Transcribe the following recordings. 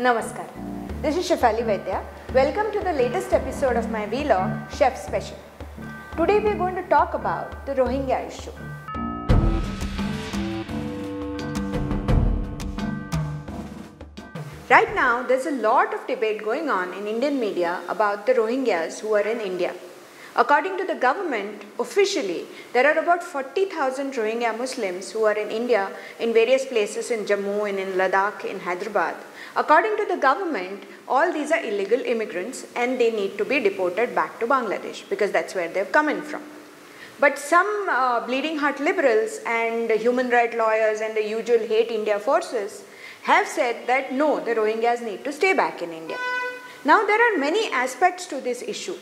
Namaskar. This is Shefali Vaidya. Welcome to the latest episode of my vlog, Shef Special. Today we are going to talk about the Rohingya issue. Right now, there's a lot of debate going on in Indian media about the Rohingyas who are in India. According to the government, officially, there are about 40,000 Rohingya Muslims who are in India in various places in Jammu and in Ladakh, in Hyderabad. According to the government, all these are illegal immigrants and they need to be deported back to Bangladesh because that's where they've come in from. But some bleeding heart liberals and human rights lawyers and the usual hate India forces have said that no, the Rohingyas need to stay back in India. Now there are many aspects to this issue.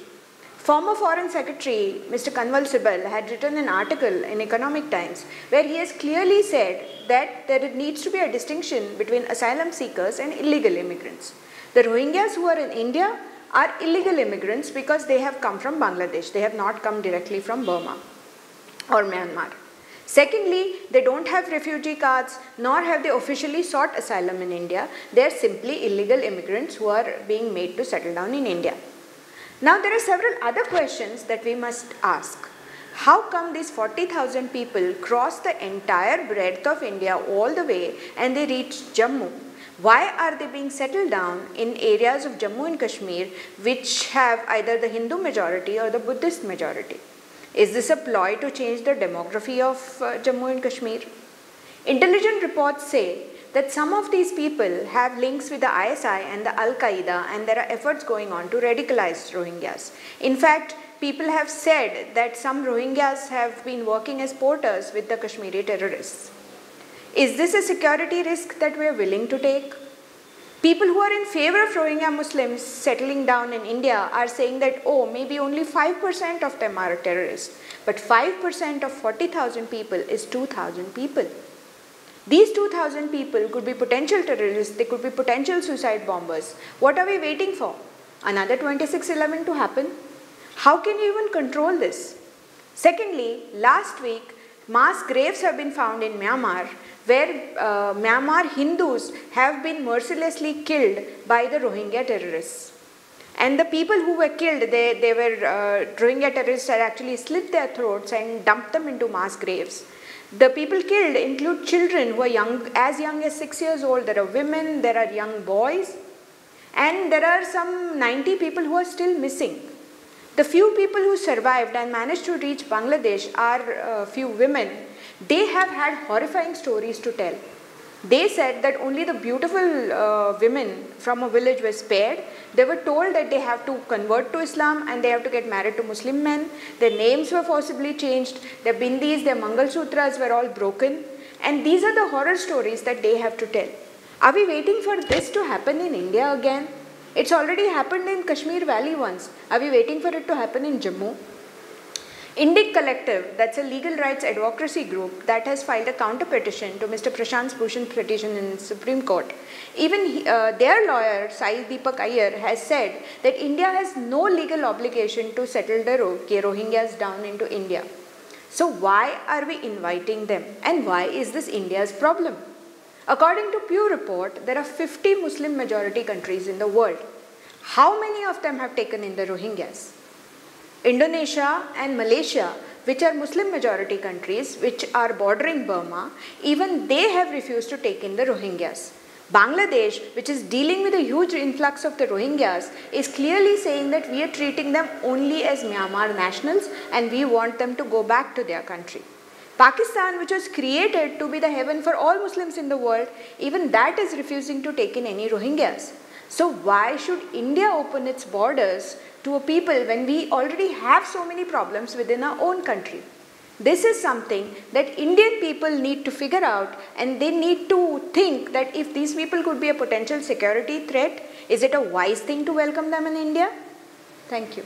Former Foreign Secretary Mr. Kanwal Sibal had written an article in Economic Times where he has clearly said that there needs to be a distinction between asylum seekers and illegal immigrants. The Rohingyas who are in India are illegal immigrants because they have come from Bangladesh. They have not come directly from Burma or Myanmar. Secondly, they don't have refugee cards nor have they officially sought asylum in India. They are simply illegal immigrants who are being made to settle down in India. Now there are several other questions that we must ask. How come these 40,000 people cross the entire breadth of India all the way and they reach Jammu? Why are they being settled down in areas of Jammu and Kashmir which have either the Hindu majority or the Buddhist majority? Is this a ploy to change the demography of Jammu and Kashmir? Intelligence reports say that some of these people have links with the ISI and the Al-Qaeda and there are efforts going on to radicalize Rohingyas. In fact, people have said that some Rohingyas have been working as porters with the Kashmiri terrorists. Is this a security risk that we are willing to take? People who are in favor of Rohingya Muslims settling down in India are saying that, oh, maybe only 5% of them are terrorists. But 5% of 40,000 people is 2,000 people. These 2,000 people could be potential terrorists, they could be potential suicide bombers. What are we waiting for? Another 26/11 to happen? How can you even control this? Secondly, last week, mass graves have been found in Myanmar where Myanmar Hindus have been mercilessly killed by the Rohingya terrorists. And the people who were killed, Rohingya terrorists had actually slit their throats and dumped them into mass graves. The people killed include children who are as young as 6 years old. There are women, there are young boys, and there are some 90 people who are still missing. The few people who survived and managed to reach Bangladesh are a few women. They have had horrifying stories to tell. They said that only the beautiful women from a village were spared. They were told that they have to convert to Islam and they have to get married to Muslim men. Their names were forcibly changed. Their bindis, their Mangal Sutras were all broken. And these are the horror stories that they have to tell. Are we waiting for this to happen in India again? It's already happened in Kashmir Valley once. Are we waiting for it to happen in Jammu? Indic Collective, that's a legal rights advocacy group that has filed a counter petition to Mr. Prashant Bhushan's petition in the Supreme Court. Even their lawyer, Sai Deepak Iyer, has said that India has no legal obligation to settle the Rohingyas down into India. So why are we inviting them? And why is this India's problem? According to Pew Report, there are 50 Muslim majority countries in the world. How many of them have taken in the Rohingyas? Indonesia and Malaysia, which are Muslim majority countries, which are bordering Burma, even they have refused to take in the Rohingyas. Bangladesh, which is dealing with a huge influx of the Rohingyas, is clearly saying that we are treating them only as Myanmar nationals and we want them to go back to their country. Pakistan, which was created to be the heaven for all Muslims in the world, even that is refusing to take in any Rohingyas. So why should India open its borders to a people when we already have so many problems within our own country? This is something that Indian people need to figure out, and they need to think that if these people could be a potential security threat, is it a wise thing to welcome them in India? Thank you.